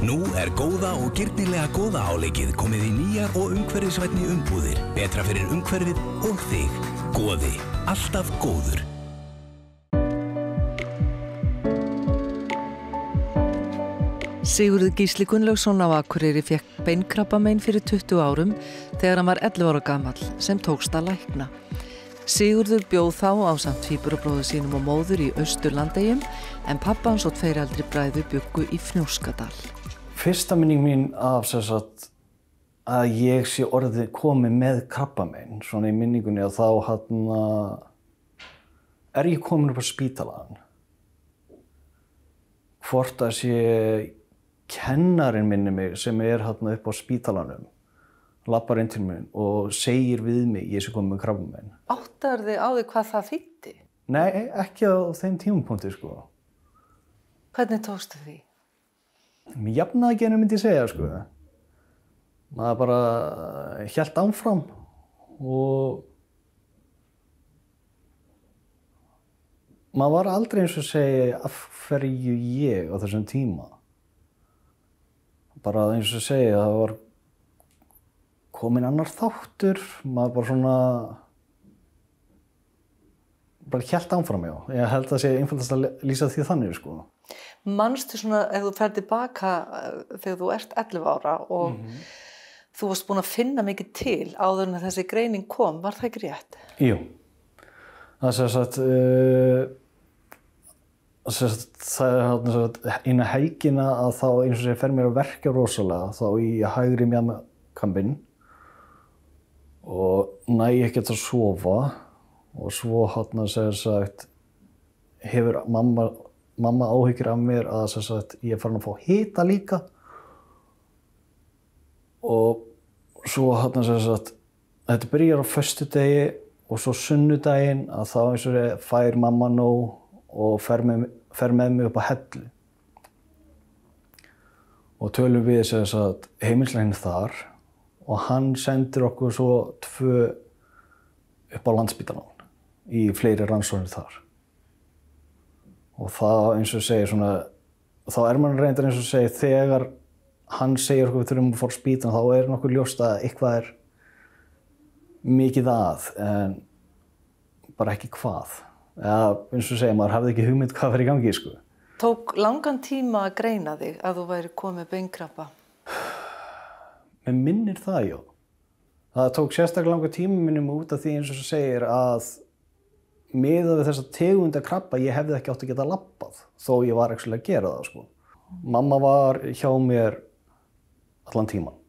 Nú góða og girnilega góða áleikið komið í nýjar og umhverfisvænni umbúðir. Betra fyrir umhverfið og þig. Goði, alltaf góður. Sigurður Gísli Gunnlaugsson á Akureyri fékk beinkrabbamein fyrir 20 árum þegar hann var 11 ára gamall sem tókst að lækna. Sigurður bjóð þá ásamt tvíburabróður sínum og móður í Austurlandeyjum en pabbi hans og 2 eldri bræður bjuggu í Fnjóskadal. Fyrsta minning mín af að ég sé orðið komið með krabbamein, svona í minningunni að þá ég komin upp á spítalann. Hvort að sé kennarinn minni mig sem upp á spítalanum, lappar inn til mín og segir við mig ég sé komið með krabbamein. Áttar þig á því hvað það þýddi? Nei, ekki á þeim tímapunkti sko. Hvernig tókstu því? Mér jafnaði ekki myndi ég segja sko. Maður bara hélt áfram og maður var aldrei eins og segja af hverju ég á þessum tíma. Bara eins og segja, það var kominn annar þáttur, maður bara svona bara hélt áfram, já. Ég held að það sé einfaldast að lýsa því þannig, sko. Manstu svona, ef þú fer tilbaka þegar þú ert 11 ára og þú varst búin að finna mikið til áður en þessi greining kom, var það ekki rétt? Jú. Það eina helgina að þá eins og segja fer mér að verka rosalega þá í hægri mjaðmakambinn og næ ekki að sofa og svo hefur mamma áhyggjur af mér að ég er farin að fá hita líka og svo þetta byrjar á föstudegi og svo sunnudaginn að þá eins og segja fær mamma nóg og fer með mig upp á Hellu. Og tölum við heimilislækni þar og hann sendir okkur svo 2 upp á Landspítalann í fleiri rannsóknir þar. Og það eins og segir svona, þá maður reyndar eins og segir þegar hann segir okkur við þurfum að fara á spítalann þá nokkuð ljóst að eitthvað mikið að en bara ekki hvað. Eins og segja, maður hafði ekki hugmynd hvað var í gangi, sko. Tók langan tíma að greina þig að þú væri komið beinkrabba? Mér minnir það, já. Það tók sérstaklega langan tíma minnum út af því eins og segir að miðað við þessa tegunda krabba ég hefði ekki átt að geta labbað þó ég var ekki að gera það, sko. Mamma var hjá mér allan tíman.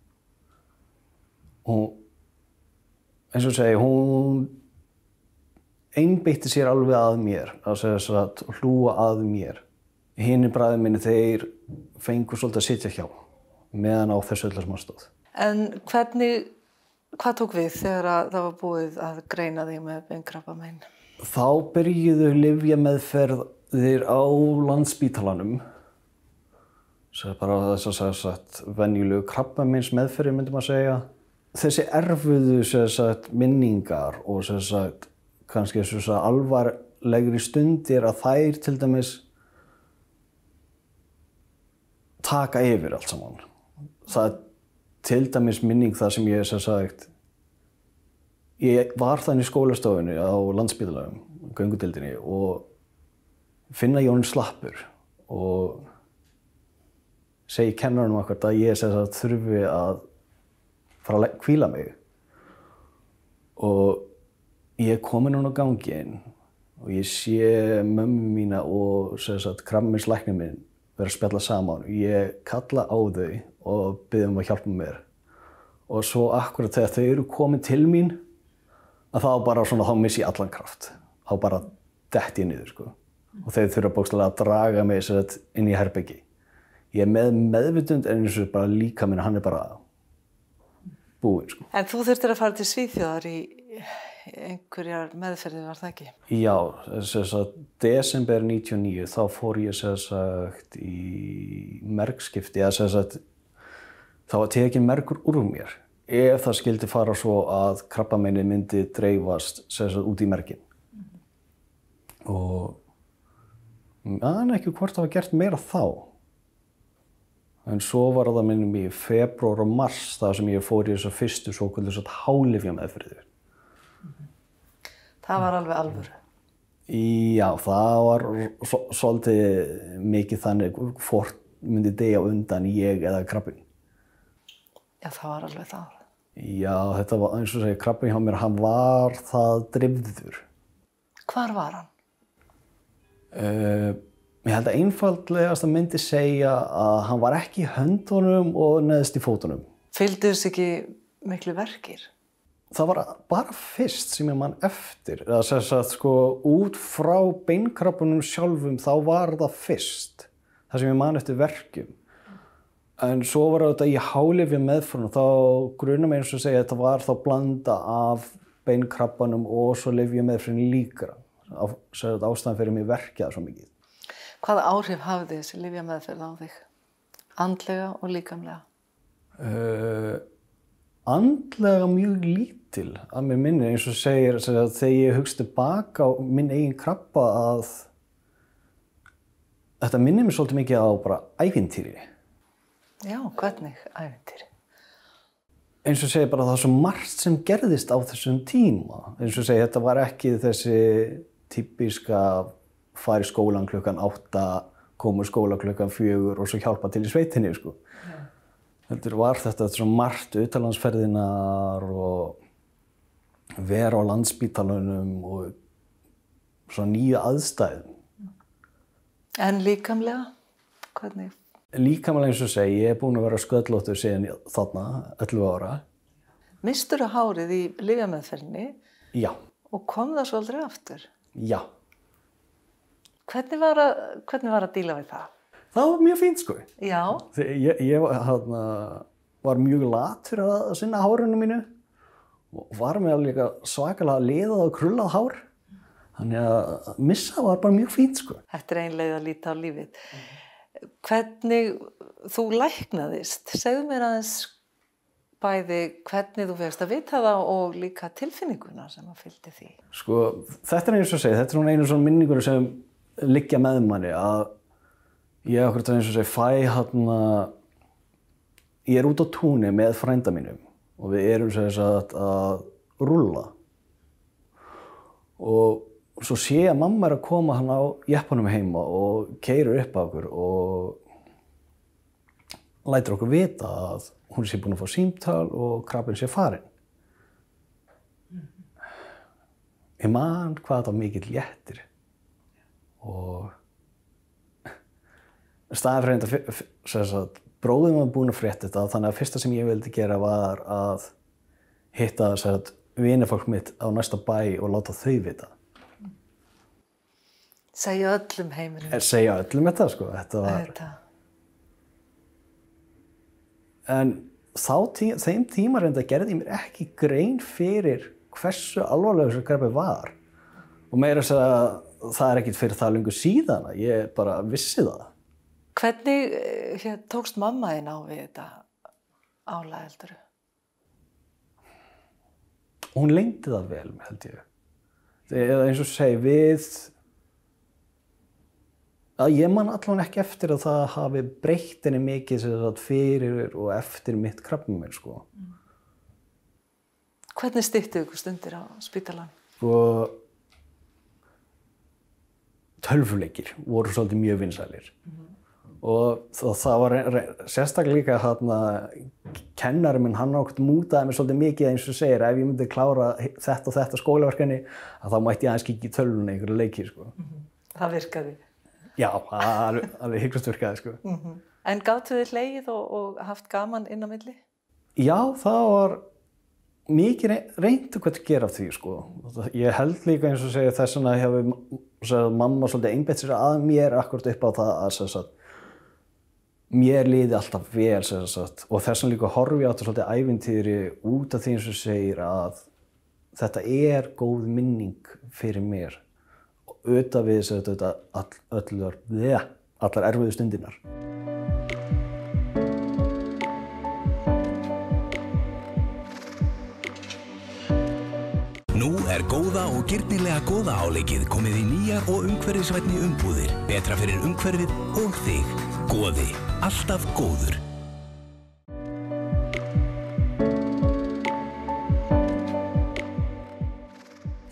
Og eins og segja, hún einbeitti sér alveg að mér, að hlúa að mér. Hinir bræður minni, þeir fengu svolítið að sitja hjá meðan á þessu öllu sem stóð. En hvað tók við þegar það var búið að greina þig með beinkrabbamein? Þá byrjuðu lyfjameðferðir á Landspítalanum. Það bara venjulegu krabbameinsmeðferðir myndi maður segja. Þessi erfuðu minningar og kannski alvarlegri stundir að þær til dæmis taka yfir allt saman. Það til dæmis minning það sem ég var þannig í skólastofunni á Landspítalanum, göngudeildinni og finna Jón slappur og segi kennaranum akkúrat að ég þurfi að fara að hvíla mig og ég komin á ganginn og ég sé mömmu mína og krabbameinslæknir minn vera að spjalla saman. Ég kalla á þau og bið að hjálpa mér. Og svo akkúrat þegar þau eru komin til mín að þá missi ég allan kraft. Þá bara detti ég niður, sko. Og þau þurfa bókstaflega að draga mig inn í herbergi. Ég með meðvitund en eins og bara líkaminn, hann bara búinn, sko. En þú þurftir að fara til Svíþjóðar í einhverjar meðferðir, var það ekki? Já, desember 99 þá fór ég í mergskipti, þá var tekin mergur úr mér ef það skildi fara svo að krabbameinið myndi dreifast út í merginn. Og man ekki hvort það var gert meira þá. En svo var það minnum í febrúar og mars þar sem ég fór í þessar fyrstu svoköldu hályfjameðferðir. Það var alveg alvöru? Já, það var svolítið mikið þannig hvort myndi deyja undan ég eða krabbinn. Já, það var alveg það. Já, þetta var eins og segja, krabbinn hjá mér, hann var það dreifður. Hvar var hann? Ég held að einfaldlegast að myndi segja að hann var ekki í höndunum og neðst í fótunum. Fylgdu þess ekki miklu verkir? Það var bara fyrst sem ég man eftir. Út frá beinkrabbanum sjálfum þá var það fyrst. Það sem ég man eftir verkjum. En svo var þetta í hályfjameðferðum, þá grunar mig eins og segja að þetta var þá blanda af beinkrabbanum og svo lyfjameðferðin líka. Ástæðan fyrir mig verkjaði svo mikið. Hvaða áhrif hafði þessi lyfjameðferð á þig? Andlega og líkamlega? Andlega mjög lítil að mér minni, eins og segir að þegar ég hugst tilbaka á minn eigin krabba að þetta minnir mér svolítið mikið á bara ævintýri. Já, hvernig ævintýri? Eins og segir bara það er svo margt sem gerðist á þessum tíma. Eins og segir þetta var ekki þessi typíska fara í skólan klukkan 8, koma í skóla klukkan 4 og svo hjálpa til í sveitinni, sko. Heldur var þetta svo margt utanlandsferðirnar og vera á Landspítalanum og svo nýja aðstæðum. En líkamlega? Hvernig? Líkamlega eins og segi, ég búinn að vera sköllóttur síðan þarna, 11 ára. Misstirðu hárið í lyfjameðferðinni? Já. Og kom það svo aldrei aftur? Já. Hvernig var að díla við það? Það var mjög fínt, sko. Já. Ég var mjög latur að sinna hárinu mínu og var með alveg svakalega liðað og krullað hár. Þannig að missa var bara mjög fínt, sko. Þetta ein leið að líta á lífið. Hvernig þú læknaðist? Segðu mér aðeins bæði hvernig þú fékkst að vita það og líka tilfinninguna sem að fylgdi því. Sko, þetta eins og segja, þetta svona einu svona minningur sem liggja með manni að ég okkur eins og segja ég er út á túni með frænda mínum og við erum að rúlla og svo sé ég að mamma er að koma hann á jeppanum heima og keyrir upp á okkur og lætur okkur vita að hún sé búin að fá símtal og krabbinn sé farinn. Ég man hvað þetta var mikill léttir og staðinn fyrir þetta bróðir var búinn að frétta þetta þannig að fyrsta sem ég vildi gera var að hitta vinafólk mitt á næsta bæ og láta þau vita. Segja öllum heiminum. Segja öllum þetta, sko. Þetta var... En þeim tíma reynda gerði ég mér ekki grein fyrir hversu alvarlegur þessi krabbi var. Og meira að segja það er ekkert fyrir það löngu síðan að ég bara vissi það. Hvernig tókst mamma þín á við þetta álag, heldurðu? Hún leyndi það vel, held ég. Eða eins og segi, ég man allavega ekki eftir að það hafi breytt henni mikið fyrir og eftir mitt krabbamein, sko. Hvernig styttu ykkur stundir á spítalanum? Tölvuleikir voru svolítið mjög vinsælir. Og það var sérstaklega líka kennari minn, hann mútaði mig svolítið mikið eins og segir ef ég myndi klára þetta og þetta skólaverkefni að þá mætti ég aðeins kíkja í tölvuna einhverju leiki, sko. Það virkaði? Já, alveg hygglust virkaði, sko. En gátu þið hlegið og haft gaman inn á milli? Já, það var mikið reynt hvað að gera af því, sko. Ég held líka eins og segja þess vegna hefur mamma svolítið einbeitt sér að mér akkurat upp á það að mér liði alltaf vel, og þess vegna líka horfi ég á þetta svolítið ævintýri út af því eins og segir að þetta er góð minning fyrir mér og auðvitað við allar erfiðu stundirnar. Nú er góða og girnilega góða áleikið komið í nýjar og umhverfisvænni umbúðir. Betra fyrir umhverfið og þig. Goði. alltaf góður.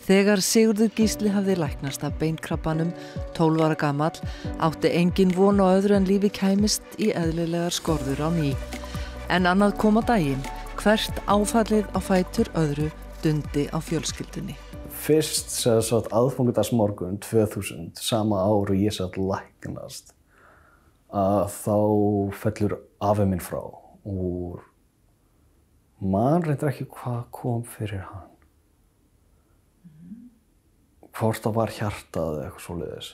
Þegar Sigurður Gísli hafði læknast af beinkrabbanum 12 ára gamall átti engin von á öðru en lífi kæmist í eðlilegar skorður á ný. En annað kom á daginn, hvert áfallið á fætur öðru dundi á fjölskyldunni. Fyrst aðfangadagsmorgun 2000, sama ár og ég satt læknast, að þá fellur afi minn frá og man reyndar ekki hvað kom fyrir hann. Hvort það var hjartað eða eitthvað svoleiðis.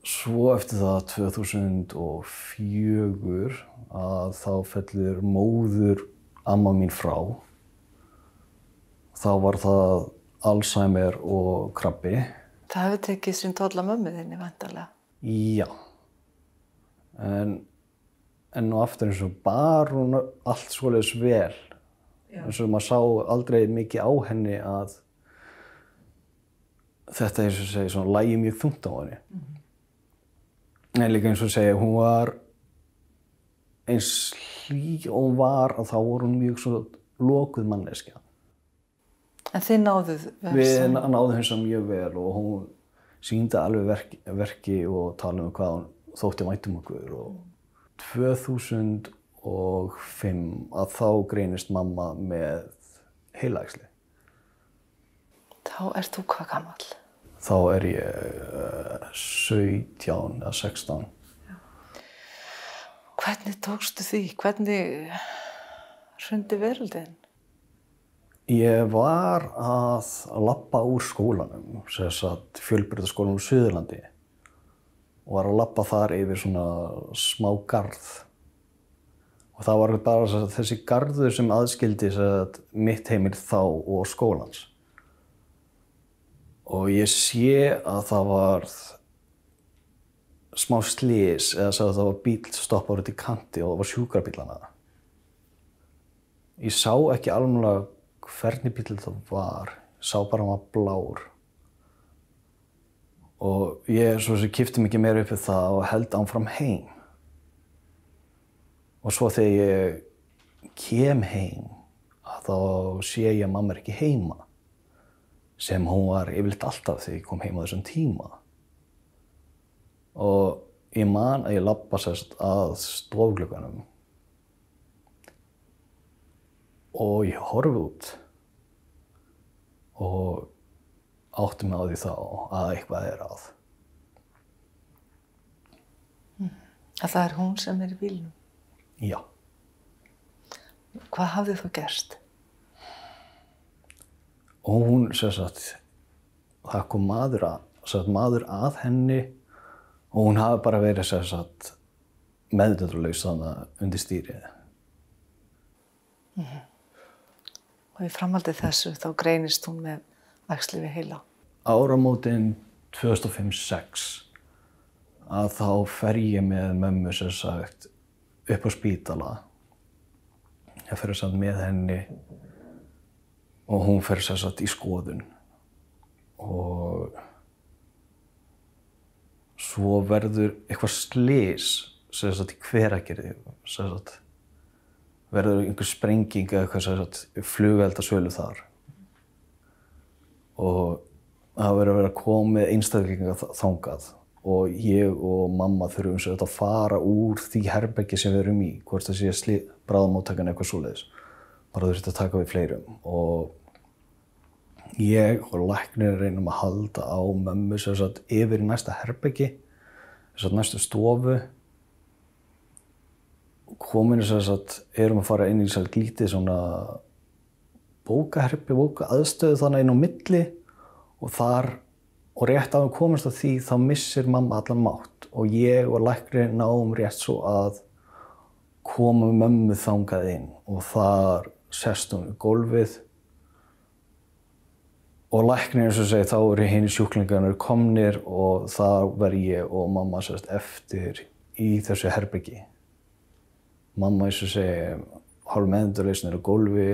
Svo eftir það 2004 að þá fellur móður amma mín frá. Þá var það Alzheimer og krabbi. Það hefur tekið sín toll af mömmu þinni væntanlega. Já. En nú aftur eins og bar hún allt svoleiðis vel. Eins og maður sá aldrei mikið á henni að þetta eins og segja svona lægi mjög þungt á henni. En líka eins og segja, hún var eins hlý og hún var að þá voru hún mjög svona lokuð manneskja. En þið náðuð vel Við saman? náðum henni mjög vel og hún sýndi alveg verki og talaði um hvað hún þótti vænt um okkur. Og 2005 að þá greinist mamma með heilaæxli. Þá ert þú hvað gamall? Þá er ég 17 eða 16. Hvernig tókstu því? Hvernig hrundi veröldin? Ég var að labba úr skólanum, fjölbrautaskólanum á Suðurlandi og var að labba þar yfir svona smá garð. Og það var bara þessi garður sem aðskildi mitt heimili þá og skólans. Og ég sé að það var smá slys eða það var bíll stoppaður út í kanti og það var sjúkrabíllana. Ég sá ekki alveg hvernig bíll það var, ég sá bara hann var blár. Og ég svo sem kippti mig ekki meira upp við það og held áfram heim. Og svo þegar ég kem heim, þá sé ég að mamma er ekki heima. Sem hún var yfirleitt alltaf þegar ég kom heim á þessum tíma. Og ég man að ég labba að stofglugganum. Og ég horfi út. Og átti mig á því þá að eitthvað er að. Að það er hún sem er í bílnum? Já. Hvað hafði þú gerst? Og hún, það kom maður að henni og hún hafi bara verið meðvitundarlaus þarna undir stýrið. Og í framhaldi þessu þá greinist hún með æxli við heila. Áramótin 2005-06 að þá fer ég með mömmu upp á spítala. Ég fer með henni og hún fer í skoðun. Og svo verður eitthvað slys í Hveragerði. Verður einhver sprenging eða eitthvað flugeldasölu þar. Og það verður að vera komið einstaklingar þangað. Og ég og mamma þurfum að fara úr því herbergi sem við erum í, hvort það sé bráðamóttakan eitthvað svoleiðis. Bara þurfti að taka við fleirum. Og ég og læknir reynum að halda á mömmu yfir í næsta herbergi, næstu stofu. Komin erum að fara inn í lítið bókaaðstöðu þannig inn á milli og rétt að við komumst að því þá missir mamma allan mátt og ég og læknir náum rétt svo að koma mömmu þangað inn og þar sest hún í gólfið og læknir eins og segi þá eru hinir sjúklingarnir komnir og þar verð ég og mamma eftir í þessu herbergi. Mamma eins og segi hálf meðvitundarlaus niður á gólfi,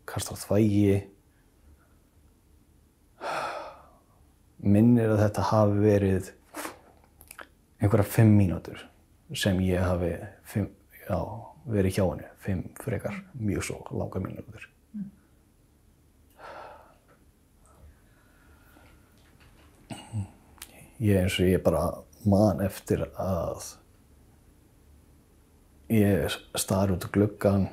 kastar þvagi. Minnir að þetta hafi verið einhverja 5 mínútur sem ég hafi verið hjá henni, 5 frekar, mjög svo langar mínútur. Eins og ég bara man eftir að ég stari út á gluggann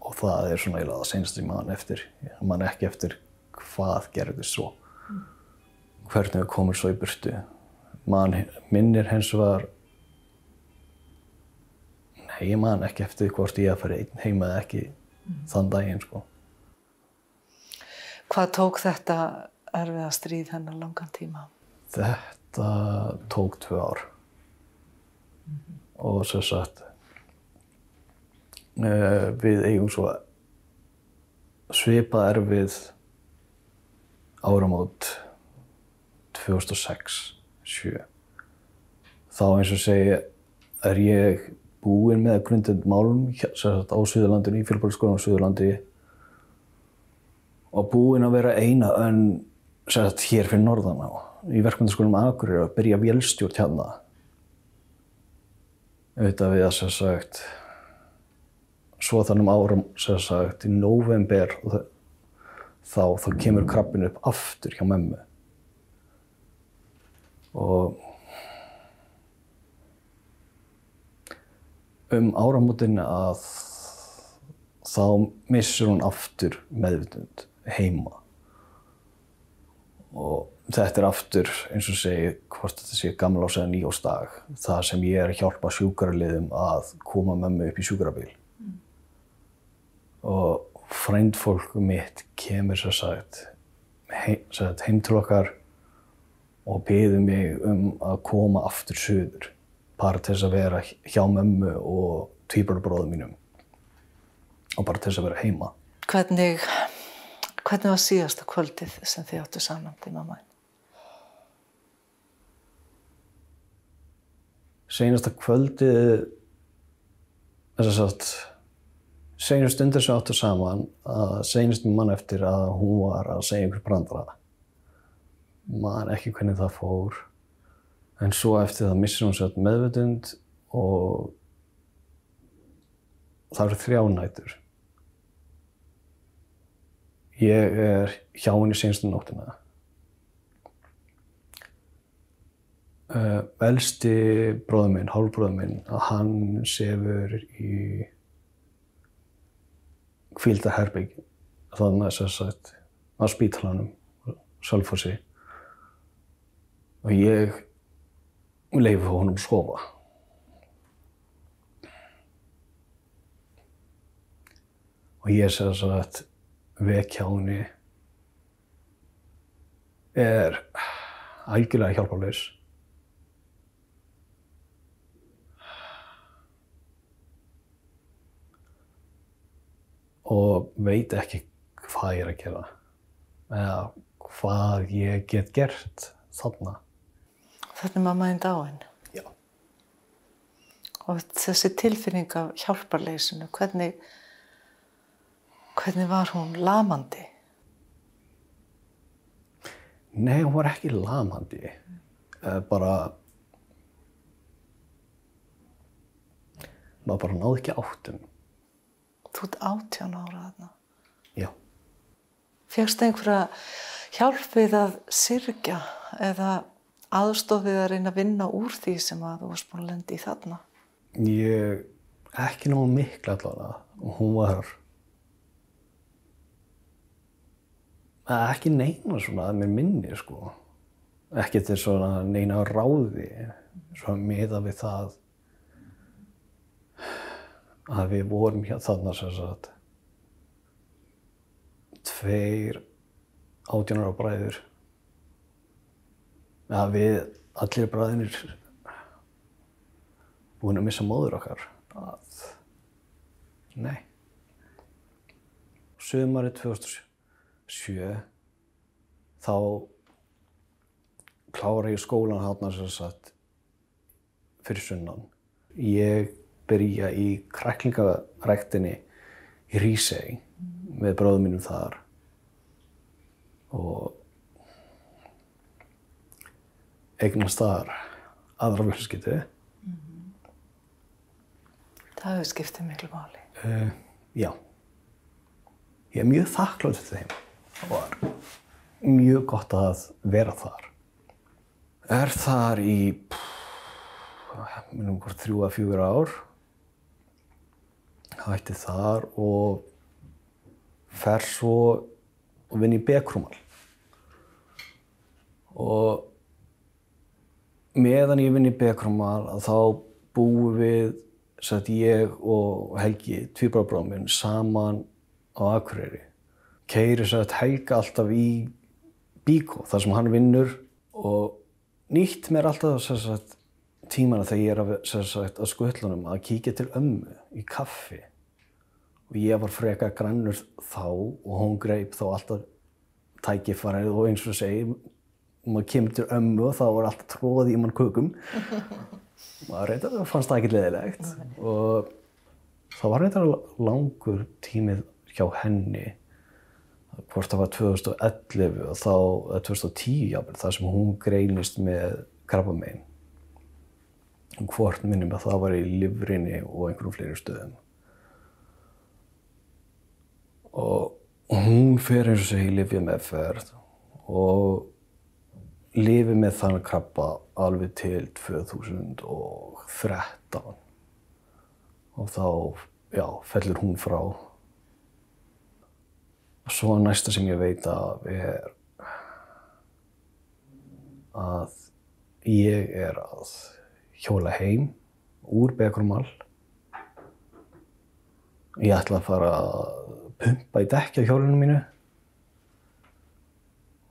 og það svona eiginlega það seinasta ég man eftir. Ég man ekki eftir hvað gerðist svo. Hvernig við komum svo í burtu. Minnir hins var, nei, ég man ekki eftir hvort ég að fara einn heim eða ekki þann daginn, sko. Hvað tók þetta erfiða stríð hennar langan tíma? Þetta tók 2 ár. Og sem sagt, við eigum svo svipað erfið áramót 2006-07. Þá eins og segi ég búinn með grundvöldmálum á Suðurlandinu, í Fjölbrautaskólanum á Suðurlandi og búinn að vera eina önn hér fyrir norðan á, í Verkmenntaskólanum á Akureyri að byrja vélstjórn hérna. Auðvitað við að svo þannig árum í nóvember þá kemur krabbinn upp aftur hjá mömmu. Og áramótin að þá missir hún aftur meðvitund heima. Og þetta aftur, eins og segi, hvort þetta sé gamlárs eða nýársdag, það sem ég að hjálpa sjúkraliðum að koma mömmu upp í sjúkrabíl. Og frændfólk mitt kemur heim til okkar og biður mig að koma aftur suður, bara til þess að vera hjá mömmu og tvíburabróður mínum og bara til þess að vera heima. Hvernig var síðasta kvöldið sem þið áttu saman, þið mamma? Seinasta kvöldið, seinu stundir sem áttu saman, seinast man eftir að hún var að segja einhver brandara. Man ekki hvernig það fór, en svo eftir það missir hún meðvitund og það eru 3 nætur. Ég hjá henni seinustu nóttina. Elsti bróðir minn, hálfbróðir minn, hann sefur í hvíldarherbergi, þannig á spítalanum, Selfossi. Og ég leyfi honum að sofa. Og ég vek hjá henni algjörlega hjálparlaus. Og veit ekki hvað ég að gera eða hvað ég get gert þarna. Þarna mamma þín dáin? Já. Og þessi tilfinning af hjálparleysinu, hvernig var hún lamandi? Nei, hún var ekki lamandi. Maður bara náði ekki áttum. Þú ert 18 ára þarna. Já. Fékkstu einhverja hjálp við að syrgja eða aðstoð við að reyna að vinna úr því sem að þú varst búin að lenda í þarna? Ekki nógu miklu allavega. Hún var ekki neina að mér minni, sko. Ekki til neina ráði, miðað við það að við vorum þarna 2 18 ára bræður. Að við allir bræðurnir búin að missa móður okkar. Nei. Sumarið 2007 þá klára ég skólan þarna fyrir sunnan. Ég byrja í kræklingaræktinni í Hrísey með bróður mínum þar og eignast þar aðra fjölskyldu. Það hefur skiptið miklu máli. Já. Ég mjög þakklátur þeim. Það var mjög gott að vera þar. Þar í, minnum hvort 3 að 4 ár. Hætti þar og fer svo og vinn í Bekrúmal. Og meðan ég vinn í Bekrúmal þá búum við, ég og Helgi, tvíburabróðir minn, saman á Akureyri. Keyri Helga alltaf í Bíkó, þar sem hann vinnur og nýtt mér alltaf tímana þegar ég að skutlunum að kíkja til ömmu í kaffi. Og ég var frekar grannur þá og hún greip þá alltaf tækifærið og eins og maður kemur til ömmu og þá var alltaf tróð í mann kökum. Maður reyndar fannst það ekki leiðilegt og það var reyndar langur tímið hjá henni, hvort það var 2011 og þá, 2010 jafnvel, þar sem hún greinist með krabbamein. Hvort minnum að það var í lifrinni og einhverjum fleiri stöðum. Og hún fer eins og í lyfjameðferð og lifir með þann krabba alveg til 2013. Og þá, fellur hún frá. Og svo næsta sem ég veit af að ég að hjóla heim úr Bekrúmal. Ég ætla að fara að pumpa í dekki á hjólinu mínu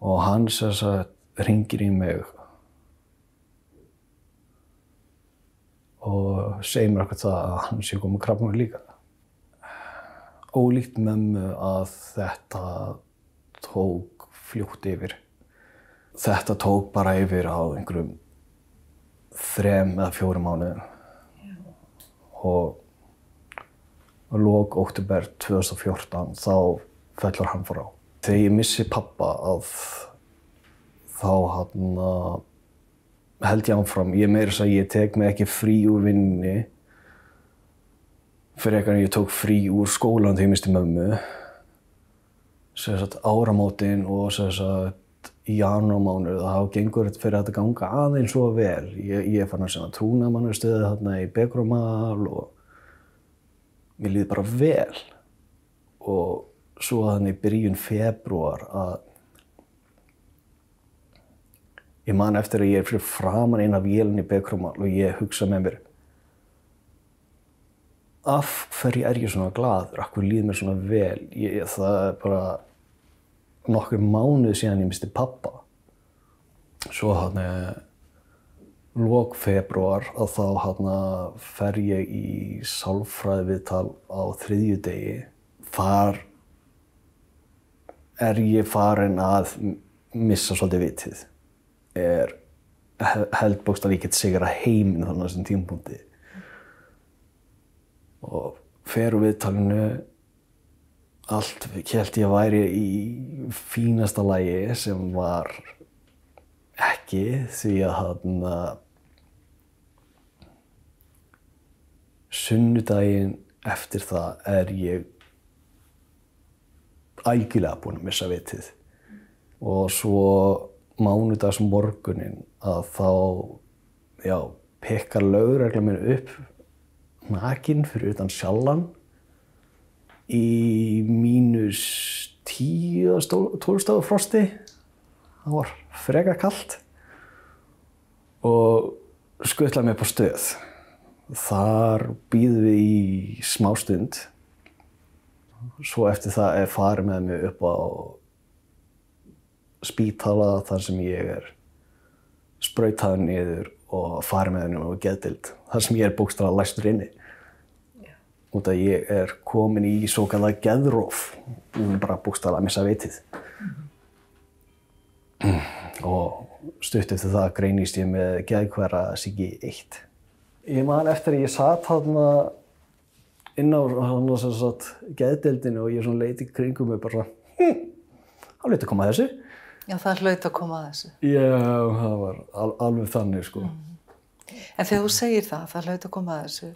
og hann hringir í mig og segir mér eitthvað það að hann sé komið krabbamein líka. Ólíkt mömmu að þetta tók fljótt yfir. Þetta tók bara yfir á einhverjum 3 eða 4 mánuðum. Og á lok október 2014 þá fellur hann frá. Þegar ég missi pappa þá held ég áfram. Ég tek mig ekki frí úr vinnunni frekar en ég tók frí úr skólanum þegar ég missti mömmu. Áramótin og í janúarmánuð þá gengur þetta fyrir að þetta ganga aðeins svo vel. Ég fann að trúnaðarmannastöðu þarna í Bekrúmal og mér líður bara vel. Og svo þannig í byrjun febrúar að ég man eftir að ég fyrir framan eina vélina í Bekrúmal og ég hugsa með mér af hverju ég svona glaður, af hverju líður mér svona vel. Það bara nokkur mánuð síðan ég missti pappa. Svo lok febrúar að þá fer ég í sálfræðiviðtal á þriðjudegi. Þar ég farin að missa svolítið vitið. Held bókstaflega ég get sigra heiminn þarna á þessum tímapunkti. Og fer úr viðtalinu, allt hélt ég væri í fínasta lagi sem var ekki, því að sunnudaginn eftir það ég algjörlega búinn að missa vitið. Og svo mánudagsmorguninn að þá pikkar lögreglan minn upp nakinn fyrir utan sjallan í -10 12 stiga frosti. Það var frekar kalt og skutlaði mig upp á stöð. Þar bíðum við í smástund. Svo eftir það farið með mig upp á spítala þar sem ég sprautaður niður og farið með henni á geðdeild. Þar sem ég bókstaflega læstur inni. Út að ég komin í svokallað geðrof og bara bókstaflega að missa vitið. Og stutt eftir það greinist ég með geðhverfasýki 1. Ég man eftir að ég sat þarna inn á geðdeildinu og ég leit í kringum mig bara það hlaut að koma að þessu. Já, það hlaut að koma að þessu. Já, það var alveg þannig sko. En þegar þú segir það hlaut að koma að þessu.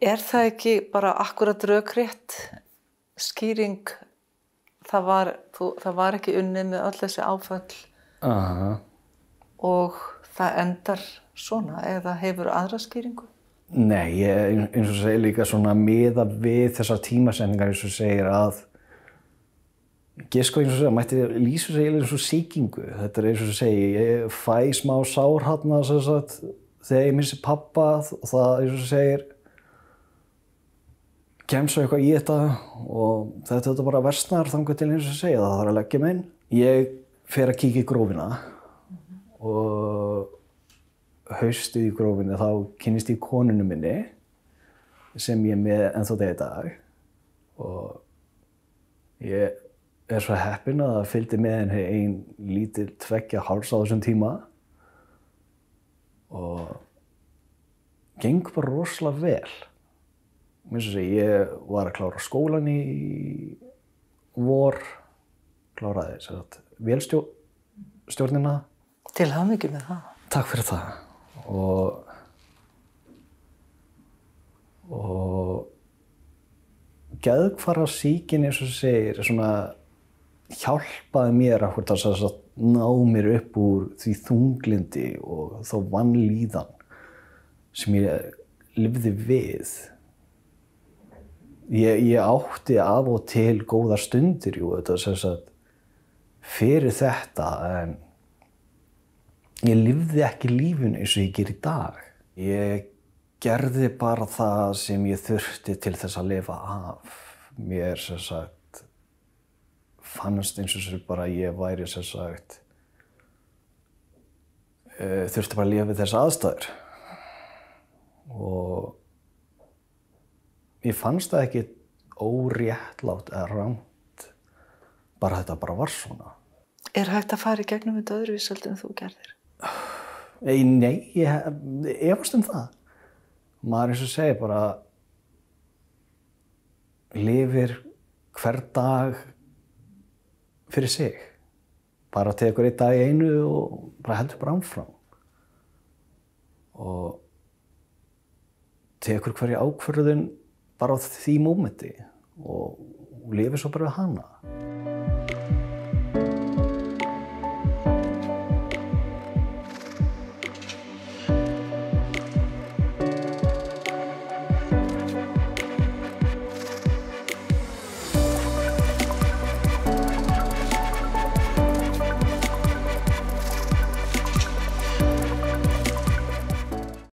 Er það ekki bara akkurat rökrétt skýring? Það var ekki unnið með öll þessi áföll og það endar svona, eða hefur aðra skýringu? Nei, eins og segir líka svona miða við þessar tímasendingar eins og segir að Gisko eins og segir, mætti lýsa sig eins og sýkingu. Þetta eins og segir, ég fæ smá sár þarna þegar ég missi pabba og það eins og segir kemst svo eitthvað í þetta og þetta bara versnar þangað til eins og segir, það þarf að leggja mig inn. Ég fer að kíkja í grófina og haustið í grófinni þá kynnist ég konunni minni sem ég er með ennþá dag í dag og ég er svo heppinn að það fylgdi með henni ein lítil 2 háls á þessum tíma og geng bara rosalega vel. Ég var að klára skólan í vor, kláraði vélstjórnina. Til hamingju með það. Takk fyrir það. Og geðhvarfasýkin eins og segir svona hjálpaði mér að ná mér upp úr því þunglindi og þá vanlíðan sem ég lifði við. Ég átti af og til góðar stundir fyrir þetta en ég lifði ekki lífinu eins og ég ger í dag. Ég gerði bara það sem ég þurfti til þess að lifa af. Mér fannst eins og bara ég væri þurfti bara að lifa við þessar aðstæður. Og ég fannst það ekki óréttlátt eða rangt. Bara þetta bara var svona. Er hægt að fara í gegnum þetta öðruvísi en þú gerðir? Nei, ég efast það. Maður eins og segir bara lifir hver dag fyrir sig. Bara tekur einn dag í einu og bara heldur bara áfram. Og tekur hverja ákvörðun bara á því mómenti og lifir svo bara við hana.